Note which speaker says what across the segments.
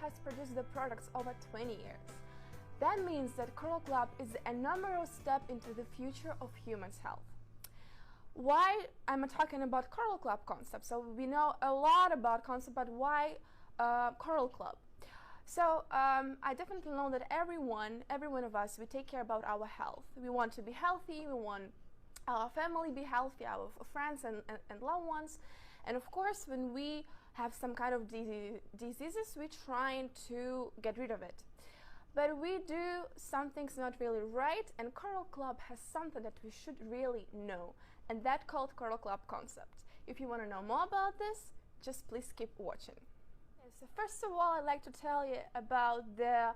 Speaker 1: has produced the products over 20 years. That means that Coral Club is a numerical step into the future of humans' health. Why I'm talking about Coral Club concept? So we know a lot about concept, but why Coral Club? So I definitely know that every one of us, we take care about our health. We want to be healthy, we want our family be healthy, our friends and loved ones. And of course, when we have some kind of diseases, we're trying to get rid of it. But we do some things not really right, and Coral Club has something that we should really know, and that called Coral Club concept. If you want to know more about this, just please keep watching. So first of all, I'd like to tell you about the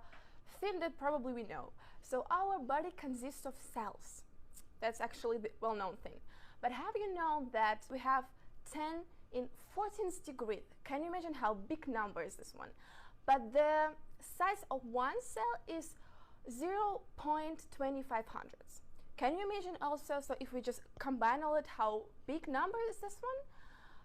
Speaker 1: thing that probably we know. So our body consists of cells. That's actually the well-known thing. But have you known that we have 10 in 14th degree? Can you imagine how big number is this one? But the size of one cell is 0.2500. Can you imagine also, so if we just combine all it, how big number is this one?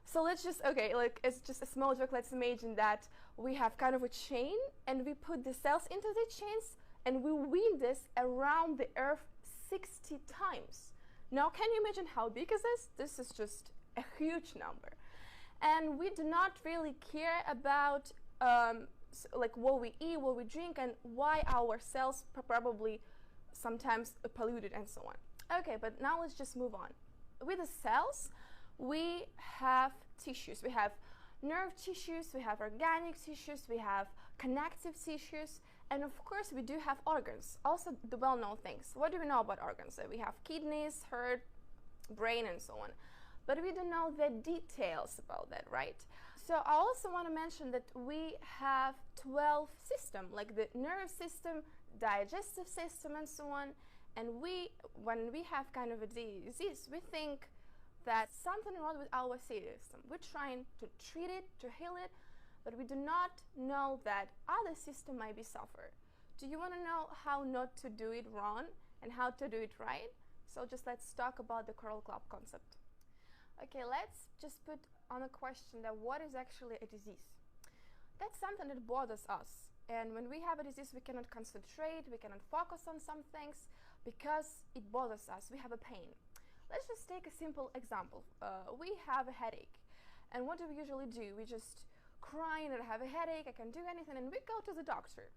Speaker 1: So let's just, okay, like it's just a small joke. Let's imagine that we have kind of a chain and we put the cells into the chains and we weave this around the earth 60 times. Now, can you imagine how big is this? This is just a huge number. And we do not really care about like what we eat, what we drink, and why our cells probably sometimes polluted and so on. Okay, but now let's just move on. With the cells, we have tissues. We have nerve tissues, we have organic tissues, we have connective tissues, and of course we do have organs. Also the well-known things. What do we know about organs? So we have kidneys, heart, brain, and so on. But we don't know the details about that, right? So I also want to mention that we have 12 systems, like the nervous system, digestive system, and so on. And when we have kind of a disease, we think that something wrong with our system. We're trying to treat it, to heal it, but we do not know that other system might be suffer. Do you want to know how not to do it wrong and how to do it right? So just let's talk about the Coral Club concept. Okay, let's just put on a question that what is actually a disease? That's something that bothers us. And when we have a disease, we cannot concentrate, we cannot focus on some things because it bothers us. We have a pain. Let's just take a simple example. We have a headache. And what do we usually do? We just cry and I have a headache, I can't do anything, and we go to the doctor.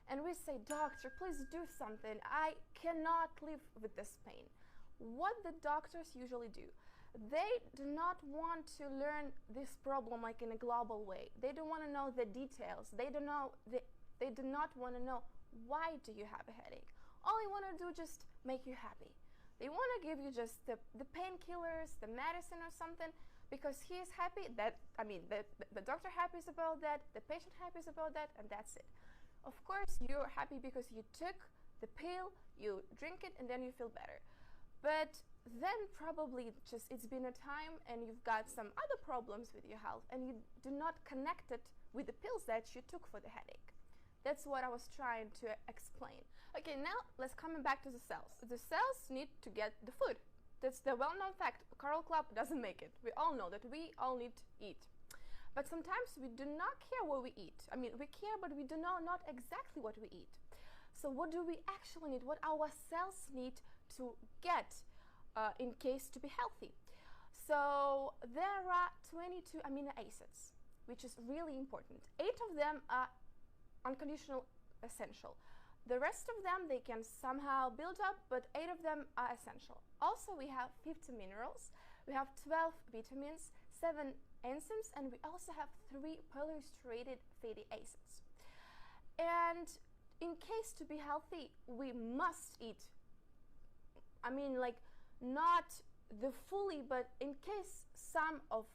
Speaker 1: And we say, doctor, please do something. I cannot live with this pain. What the doctors usually do? They do not want to learn this problem like in a global way. They don't want to know the details. They do not want to know why do you have a headache. All they want to do is just make you happy. They want to give you just the painkillers, the medicine or something, because he is happy, that, I mean, the doctor happy is about that, the patient happy is about that, and that's it. Of course, you're happy because you took the pill, you drink it, and then you feel better. But then probably just it's been a time and you've got some other problems with your health and you do not connect it with the pills that you took for the headache. That's what I was trying to explain. Okay, now let's come back to the cells. The cells need to get the food. That's the well-known fact. Coral Club doesn't make it. We all know that we all need to eat. But sometimes we do not care what we eat. I mean, we care, but we do know not exactly what we eat. So what do we actually need? What our cells need to get in case to be healthy? So there are 22 amino acids, which is really important. 8 of them are unconditional essential. The rest of them, they can somehow build up, but 8 of them are essential. Also, we have 50 minerals, we have 12 vitamins, 7 enzymes, and we also have 3 polyunsaturated fatty acids. And in case to be healthy, we must eat. I mean, like, not the fully, but in case some of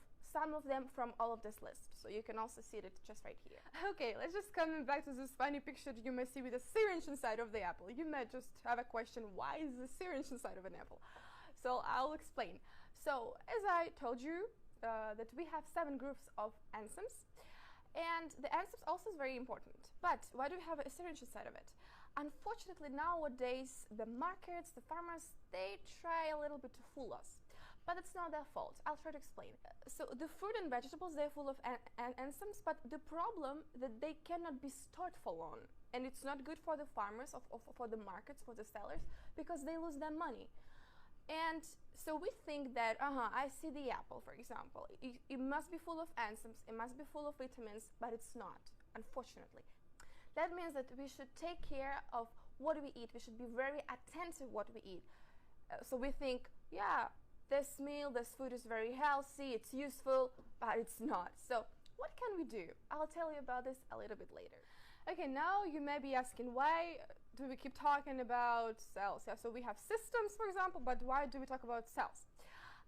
Speaker 1: them from all of this list. So you can also see it just right here. Okay, let's just come back to this funny picture that you may see with a syringe inside of the apple. You might just have a question, why is the syringe inside of an apple? So I'll explain. So as I told you, that we have 7 groups of enzymes. And the enzymes also is very important. But why do we have a syringe inside of it? Unfortunately, nowadays, the markets, the farmers, they try a little bit to fool us. but it's not their fault. I'll try to explain. So the fruit and vegetables, they're full of enzymes, but the problem that they cannot be stored for long, and it's not good for the farmers, for the markets, for the sellers, because they lose their money. And so we think that, I see the apple, for example, it must be full of enzymes, it must be full of vitamins, but it's not, unfortunately. That means that we should take care of what we eat. We should be very attentive what we eat. So we think, yeah, this meal, this food is very healthy, it's useful, but it's not. So what can we do? I'll tell you about this a little bit later. Okay, now you may be asking, why do we keep talking about cells? Yeah, so we have systems, for example, but why do we talk about cells?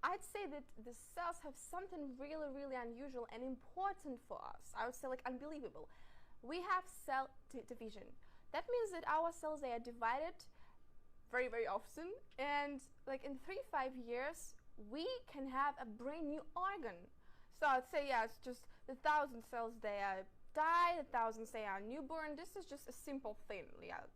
Speaker 1: I'd say that the cells have something really, really unusual and important for us. I would say like unbelievable. We have cell division. That means that our cells, they are divided very, very often, and like in 3-5 years we can have a brand new organ. So I'd say, yeah, it's just the 1,000 cells, they are died, 1,000 say are newborn. This is just a simple thing, yeah,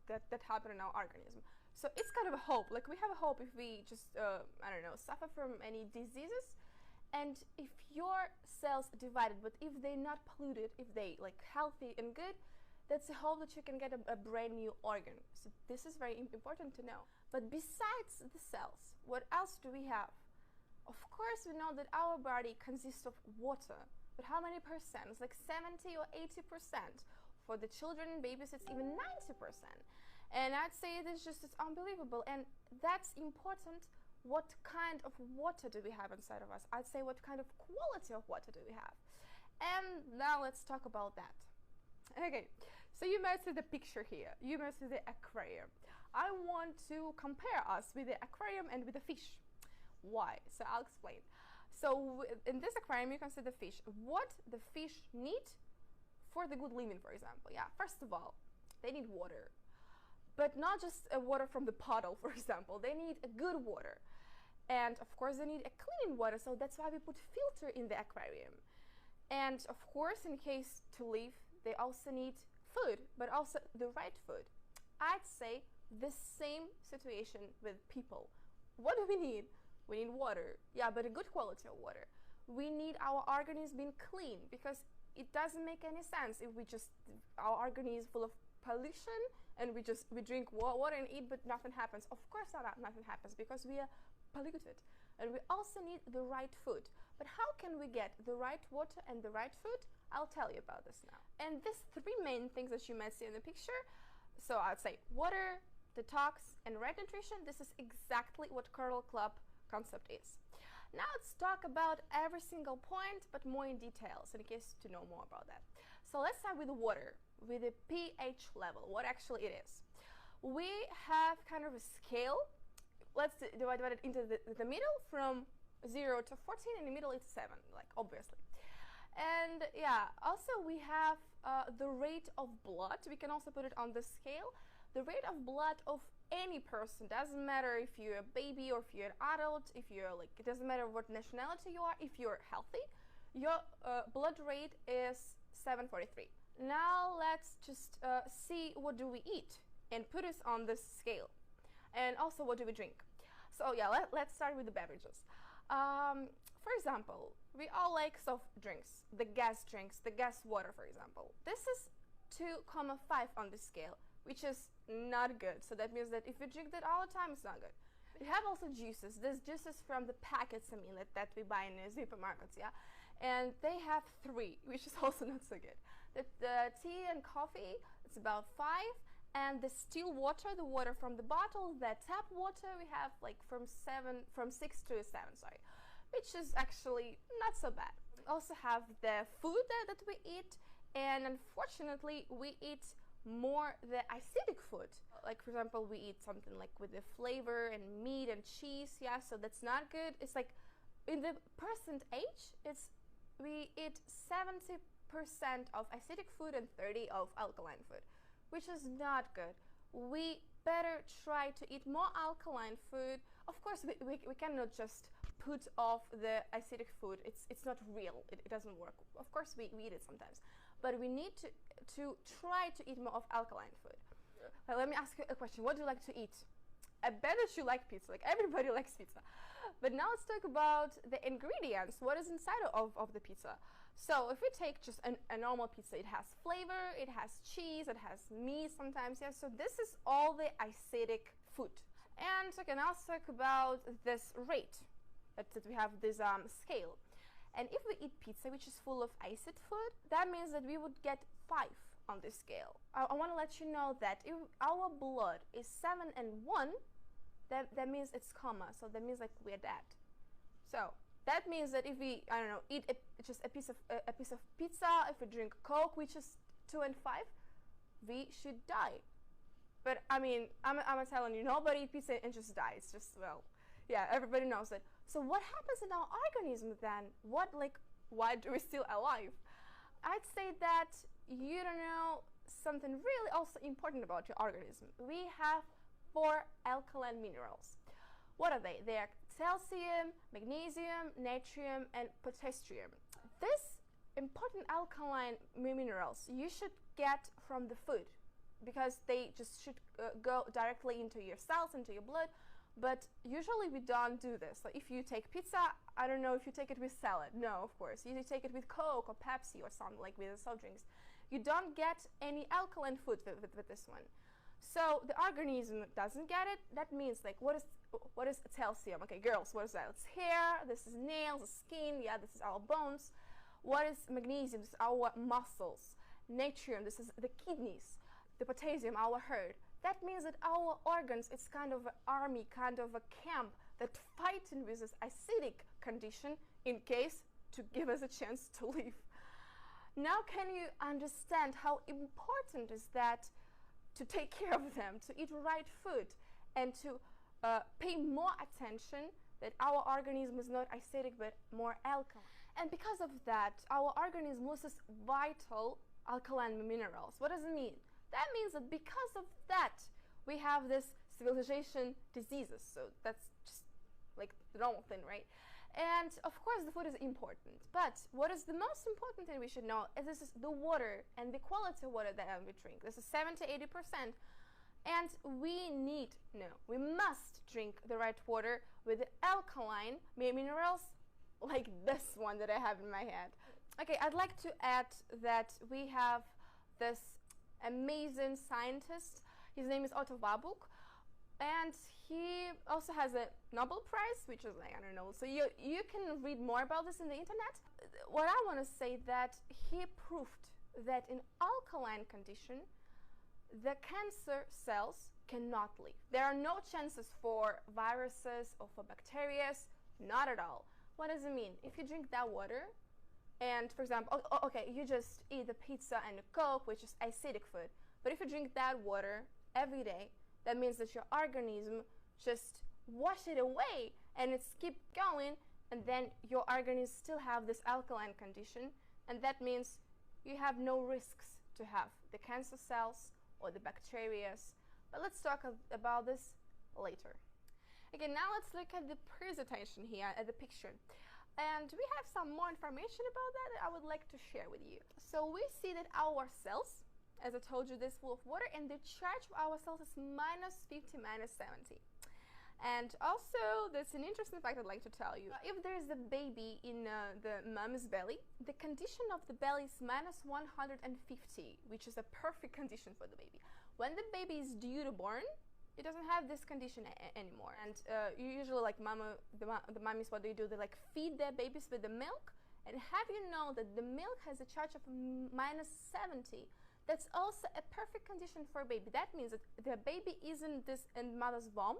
Speaker 1: just that happened in our organism. So it's kind of a hope, like we have a hope if we just I don't know, suffer from any diseases. And if your cells divided, but if they're not polluted, if they like healthy and good, that's a hope that you can get a brand new organ. So this is very important to know. But besides the cells, what else do we have? Of course, we know that our body consists of water. But how many percent? It's like 70 or 80%. For the children and babies, it's even 90%. And I'd say it's unbelievable. And that's important. What kind of water do we have inside of us? I'd say what kind of quality of water do we have? And now let's talk about that. Okay, so you might see the picture here. You might see the aquarium. I want to compare us with the aquarium and with the fish. Why? So I'll explain. So in this aquarium, you can see the fish. What the fish need for the good living, for example. Yeah, first of all, they need water. But not just water from the bottle, for example. They need a good water. And of course, they need a clean water. So that's why we put filter in the aquarium. And of course, in case to live, they also need food, but also the right food. I'd say the same situation with people. What do we need? We need water. Yeah, but a good quality of water. We need our organism being clean, because it doesn't make any sense if our organism is full of pollution and we drink water and eat, but nothing happens. Of course nothing happens, because we are polluted. And we also need the right food. But how can we get the right water and the right food? I'll tell you about this now. And these 3 main things that you might see in the picture, so I'd say water, detox, and right nutrition, this is exactly what Kernel Club concept is. Now let's talk about every single point, but more in details, in case to know more about that. So let's start with water, with the pH level, what actually it is. We have kind of a scale. Let's divide it into the middle from 0 to 14, in the middle it's 7, like obviously. And yeah, also we have the rate of blood. We can also put it on the scale. The rate of blood of any person, doesn't matter if you're a baby or if you're an adult, if you're like, it doesn't matter what nationality you are, if you're healthy, your blood rate is 743. Now let's just see what do we eat and put us on this scale. And also what do we drink. So yeah, let's start with the beverages. For example, we all like soft drinks, the gas drinks, the gas water, for example. This is 2.5 on the scale, which is not good. So that means that if you drink that all the time, it's not good. We have also juices. This juices from the packets, that we buy in the supermarkets, yeah? And they have 3, which is also not so good. The tea and coffee, it's about 5. And the still water, the water from the bottle, the tap water, we have like from 6 to 7, sorry, which is actually not so bad. We also have the food that we eat, and unfortunately we eat more the acidic food. Like for example, we eat something like with the flavor and meat and cheese, yeah, so that's not good. It's like in the percent age, we eat 70% of acidic food and 30% of alkaline food, which is not good. We better try to eat more alkaline food. Of course, we cannot just put off the acidic food. It's not real. It doesn't work. Of course, we eat it sometimes. But we need to try to eat more of alkaline food. Let me ask you a question. What do you like to eat? I bet that you like pizza. Like everybody likes pizza. But now let's talk about the ingredients. What is inside of the pizza? So if we take just a normal pizza, it has flavor, it has cheese, it has meat sometimes, yeah. So this is all the acidic food. And okay, now let's talk about this rate that we have this scale. And if we eat pizza which is full of acid food, that means that we would get 5 on this scale. I want to let you know that if our blood is 7 and 1, that means it's coma, so that means like we're dead. So that means that if we, I don't know, eat just a piece of pizza, if we drink Coke which is 2 and 5, we should die. But I mean, I'm telling you, nobody eat pizza and just die. It's just, well, yeah, everybody knows that. So what happens in our organism then? Why do we still alive? I'd say that you don't know something really also important about your organism. We have 4 alkaline minerals. What are they? They are calcium, magnesium, natrium, and potassium. These important alkaline minerals you should get from the food, because they just should go directly into your cells, into your blood. But usually we don't do this. So if you take pizza, I don't know if you take it with salad. No, of course. You take it with Coke or Pepsi or something, like with soft drinks. You don't get any alkaline food with this one. So the organism doesn't get it. That means, like, what is calcium? Okay, girls, what is that? It's hair, this is nails, skin, yeah, this is our bones. What is magnesium? This is our muscles. Natrium, this is the kidneys. The potassium, our heart. That means that our organs, it's kind of an army, kind of a camp that fighting with this acidic condition in case to give us a chance to live. Now can you understand how important is that to take care of them, to eat right food, and to pay more attention that our organism is not acidic but more alkaline. And because of that, our organism loses vital alkaline minerals. What does it mean? That means that because of that, we have this civilization diseases. So that's just like the normal thing, right? And of course, the food is important. But what is the most important thing we should know is this is the water and the quality of water that we drink. This is 70 to 80%. And we must drink the right water with the alkaline minerals like this one that I have in my hand. Okay, I'd like to add that we have this amazing scientist. His name is Otto Warburg, and he also has a Nobel Prize, which is like, I don't know, so you can read more about this in the internet. What I want to say that he proved that in alkaline condition the cancer cells cannot live. There are no chances for viruses or for bacteria, not at all. What does it mean? If you drink that water, and for example, okay, you just eat the pizza and the Coke, which is acidic food, but if you drink that water every day, that means that your organism just wash it away and it's keep going, and then your organism still have this alkaline condition, and that means you have no risks to have the cancer cells or the bacteria. But let's talk about this later. Okay, now let's look at the presentation here, at the picture. And we have some more information about that I would like to share with you. So we see that our cells, as I told you, this full of water, and the charge of our cells is -50, -70. And also, there's an interesting fact I'd like to tell you. If there is a baby in the mom's belly, the condition of the belly is -150, which is a perfect condition for the baby. When the baby is due to born, it doesn't have this condition anymore. And usually, like the mummies, what they do, they like feed their babies with the milk. And have you know that the milk has a charge of -70? That's also a perfect condition for a baby. That means that the baby isn't this in mother's womb.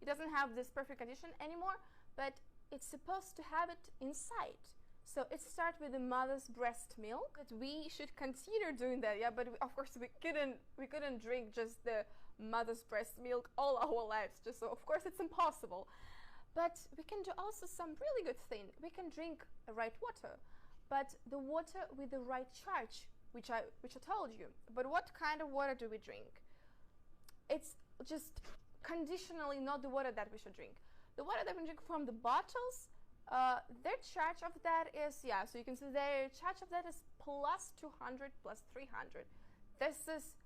Speaker 1: It doesn't have this perfect condition anymore, but it's supposed to have it inside. So it starts with the mother's breast milk. That we should consider doing that, yeah. But of course we couldn't drink just the mother's breast milk all our lives. Just so of course it's impossible. But we can do also some really good thing. We can drink the right water, but the water with the right charge, which I told you. But what kind of water do we drink? It's just conditionally not the water that we should drink. The water that we drink from the bottles, their charge of that is, yeah, so you can see their charge of that is +200, +300. This is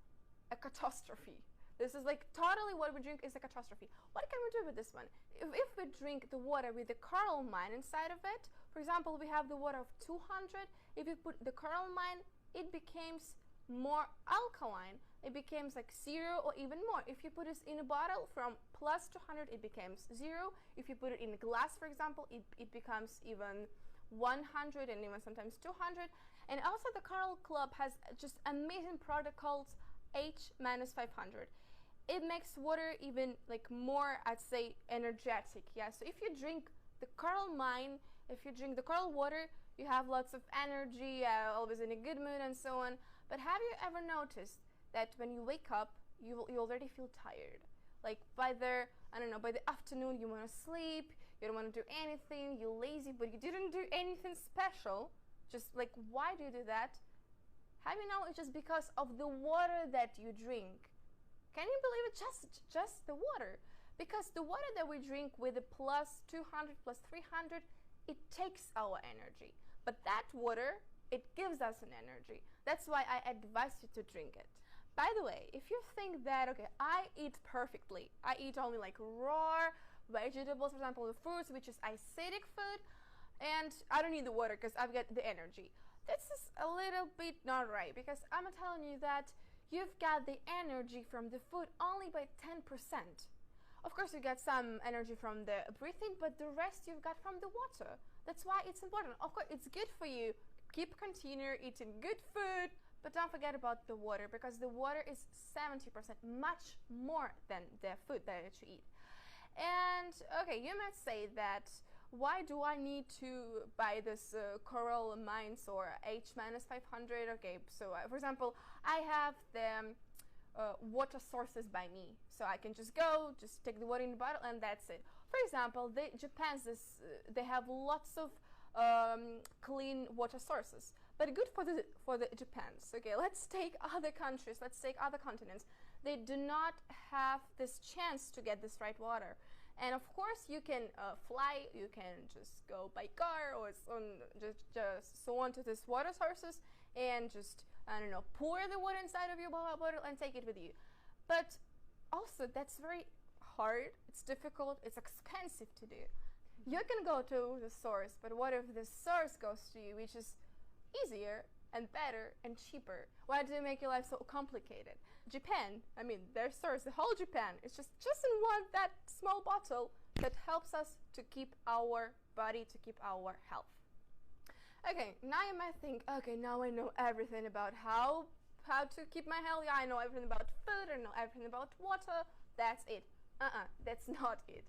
Speaker 1: a catastrophe. This is like totally what we drink is a catastrophe. What can we do with this one? If we drink the water with the coralline inside of it, for example, we have the water of 200. If you put the coralline, it becomes more alkaline. It becomes like 0 or even more. If you put it in a bottle from plus 200, it becomes 0. If you put it in a glass, for example, it becomes even 100 and even sometimes 200. And also the Coral Club has just amazing product called H-500. It makes water even like more, I'd say, energetic. Yeah, so if you drink the coral mine, if you drink the coral water, you have lots of energy, always in a good mood and so on. But have you ever noticed that when you wake up, you already feel tired? Like by the, I don't know, by the afternoon you want to sleep, you don't want to do anything, you're lazy, but you didn't do anything special. Just like, why do you do that? Have you know it's just because of the water that you drink? Can you believe it? Just the water. Because the water that we drink with the plus 200, plus 300, it takes our energy. But that water, it gives us an energy. That's why I advise you to drink it. By the way, if you think that, okay, I eat perfectly, I eat only like raw vegetables, for example, the fruits, which is acidic food, and I don't need the water because I've got the energy. This is a little bit not right, because I'm telling you that you've got the energy from the food only by 10%. Of course, you get some energy from the breathing, but the rest you've got from the water. That's why it's important. Of course, it's good for you. Continue eating good food, but don't forget about the water, because the water is 70%, much more than the food that you eat. And okay, you might say that, why do I need to buy this coral mines or H-500? Okay, so for example, I have the water sources by me, so I can just go, just take the water in the bottle, and that's it. For example, they have lots of clean water sources, but good for the Japans. Okay, let's take other countries, let's take other continents. They do not have this chance to get this right water. And of course, you can fly, you can just go by car or just so on to these water sources and just, I don't know, pour the water inside of your bottle and take it with you. But also, that's very hard, it's difficult, it's expensive to do. You can go to the source, but what if the source goes to you, which is easier and better and cheaper? Why do you make your life so complicated? Japan, I mean, their source, the whole Japan, it's just in that small bottle that helps us to keep our body, to keep our health. Okay, now you might think, okay, now I know everything about how to keep my health. Yeah, I know everything about food, I know everything about water. That's it. That's not it.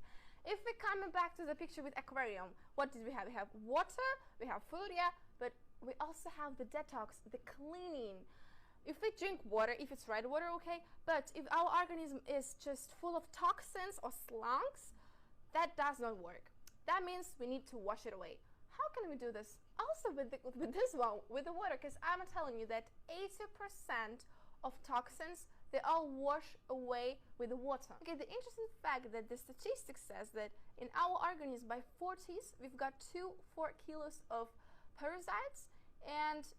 Speaker 1: If we come back to the picture with aquarium, what did we have? We have water, we have food, yeah, but we also have the detox, the cleaning. If we drink water, if it's right water, okay, but if our organism is just full of toxins or slunks, that does not work. That means we need to wash it away. How can we do this? Also with this one, with the water, because I'm telling you that 80% of toxins, they all wash away with the water. Okay, the interesting fact that the statistics says that in our organism by 40s, we've got 4 kilos of parasites and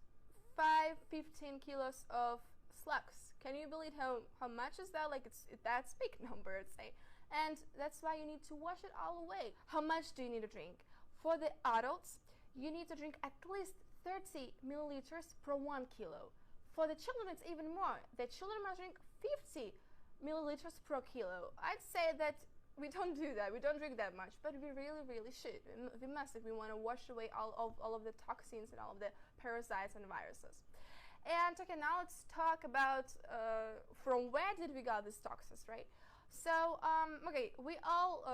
Speaker 1: 15 kilos of slugs. Can you believe how much is that? Like, that's big number, I'd say. And that's why you need to wash it all away. How much do you need to drink? For the adults, you need to drink at least 30 milliliters per 1 kilo. For the children, it's even more. The children must drink 50 milliliters per kilo. I'd say that we don't do that. We don't drink that much, but we really, really should. We must if we want to wash away all of the toxins and all of the parasites and viruses. And okay, now let's talk about from where did we get these toxins, right? So, okay, we all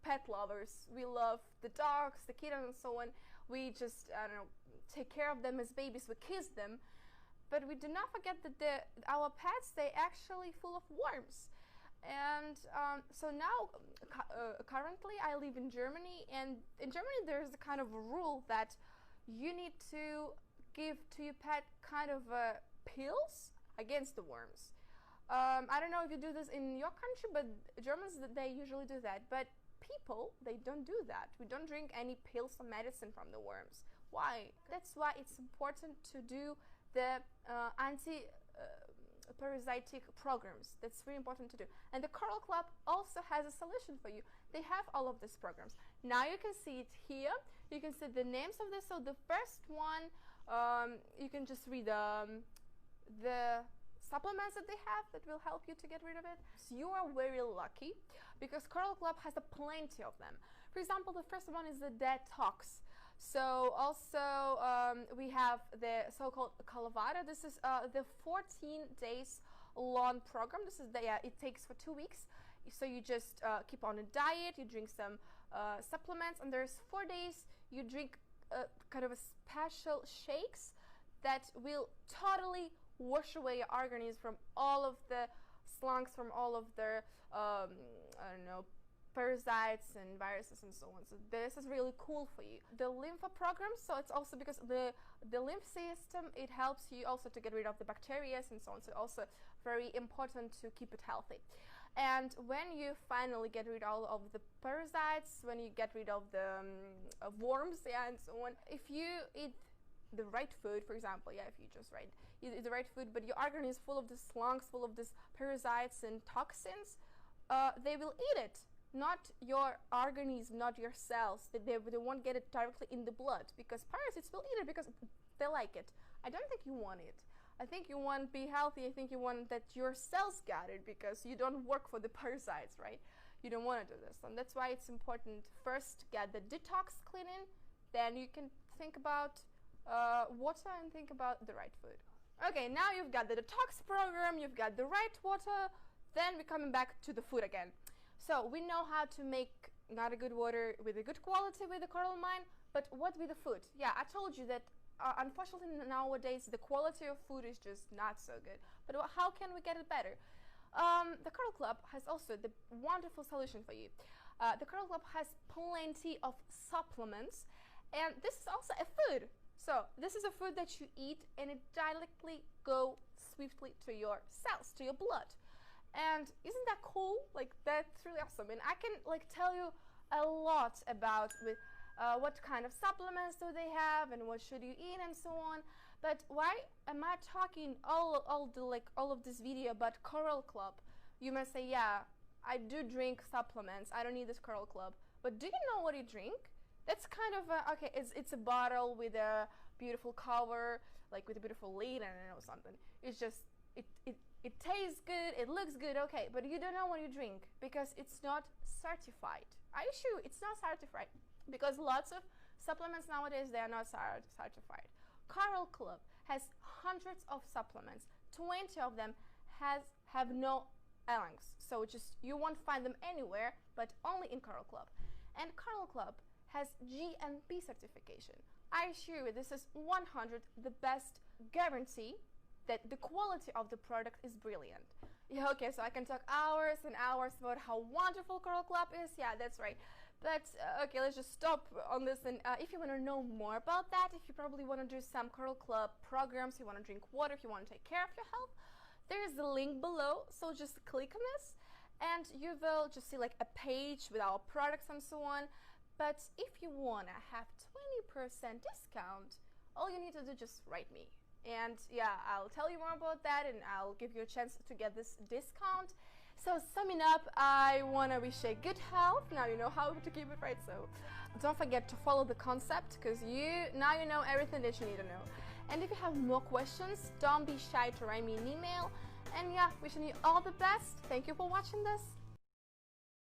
Speaker 1: pet lovers. We love the dogs, the kittens, and so on. We just, I don't know, take care of them as babies. We kiss them. But we do not forget that our pets, they actually full of worms. And so now, currently, I live in Germany. And in Germany, there's a kind of a rule that you need to give to your pet kind of pills against the worms. I don't know if you do this in your country, but Germans, they usually do that. But people, they don't do that. We don't drink any pills or medicine from the worms. Why? That's why it's important to do the parasitic programs. That's really important to do. And the Coral Club also has a solution for you. They have all of these programs. Now you can see it here. You can see the names of this. So the first one, you can just read the supplements that they have that will help you to get rid of it. So you are very lucky because Coral Club has plenty of them. For example, the first one is the detox. So also we have the so-called Calavada. This is the 14 days long program. This is it takes for 2 weeks. So you just keep on a diet, you drink some supplements, and there's 4 days you drink kind of a special shakes that will totally wash away your organism from all of the slunks, from all of the I don't know, parasites and viruses and so on. So this is really cool for you. The lymph program, so it's also because the lymph system, it helps you also to get rid of the bacteria and so on. So also very important to keep it healthy. And when you finally get rid of all of the parasites, when you get rid of the worms, and so on, if you eat the right food, for example, if you just eat the right food, but your organism is full of these slunks, full of these parasites and toxins, they will eat it. Not your organism, not your cells. They won't get it directly in the blood, because parasites will eat it because they like it. I don't think you want it. I think you want to be healthy. I think you want that your cells get it, because you don't work for the parasites, right? You don't want to do this. And that's why it's important first get the detox cleaning, then you can think about water and think about the right food. Okay, now you've got the detox program, you've got the right water, then we're coming back to the food again. So we know how to make not a good water with a good quality with the coral mine, but what with the food? Yeah, I told you that unfortunately nowadays the quality of food is just not so good. But how can we get it better? The Coral Club has also the wonderful solution for you. The Coral Club has plenty of supplements, and this is also a food. So this is a food that you eat and it directly goes swiftly to your cells, to your blood. And isn't that cool? Like, that's really awesome. And I can tell you a lot about what kind of supplements do they have and what should you eat and so on. But why am I talking all of this video about Coral Club? You may say, yeah, I do drink supplements. I don't need this Coral Club. But do you know what you drink? That's kind of okay. It's a bottle with a beautiful cover, like with a beautiful lid, and I don't know, something. It's just it tastes good, it looks good, okay, but you don't know what you drink because it's not certified. I assure you, it's not certified, because lots of supplements nowadays, they are not certified. Coral Club has hundreds of supplements. 20 of them have no LNGs, so just you won't find them anywhere, but only in Coral Club. And Coral Club has GMP certification. I assure you, this is 100 the best guarantee that the quality of the product is brilliant. Yeah, okay, so I can talk hours and hours about how wonderful Coral Club is. Yeah, that's right. But okay, let's just stop on this. And if you want to know more about that, if you probably want to do some Coral Club programs, you want to drink water, if you want to take care of your health, there is a link below. So just click on this, and you will just see like a page with our products and so on. But if you want to have 20% discount, all you need to do just write me. And yeah, I'll tell you more about that, and I'll give you a chance to get this discount. So summing up, I want to wish you good health. Now you know how to keep it right, so don't forget to follow the concept, because now you know everything that you need to know. And if you have more questions, don't be shy to write me an email. And yeah, wishing you all the best. Thank you for watching this.